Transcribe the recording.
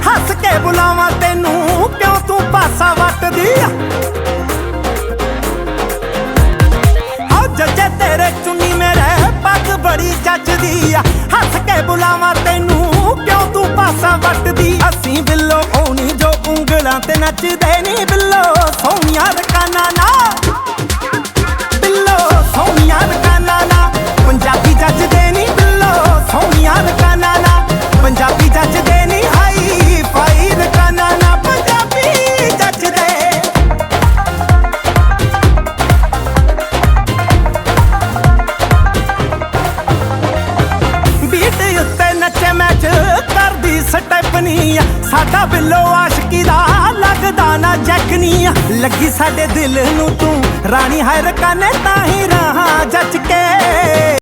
हस के बुलावा तेनू क्यों तू पासा वटदी जजे तेरे चुन्नी मेरे पग बड़ी जचदी हस के बुलावा तेनू क्यों तू पासा वटदी असी बिल्लो ओनी जो उंगलां ते नचदे नी बिल्लो सोहणिया रकाना ना बिल्लो सोहणिया रकाना ना पंजाबी जचदे नी बिल्लो सोहणिया रकाना ना पंजाबी जचदे नी हाई फाई रकाना ना पंजाबी जचदे नचे मैच करदी स्टैपनी साडा बिल्लो आशिकी दा लगदा ना जैकनी लगी साडे दिल नू तू रानी है रकाने ताही रहा जच के।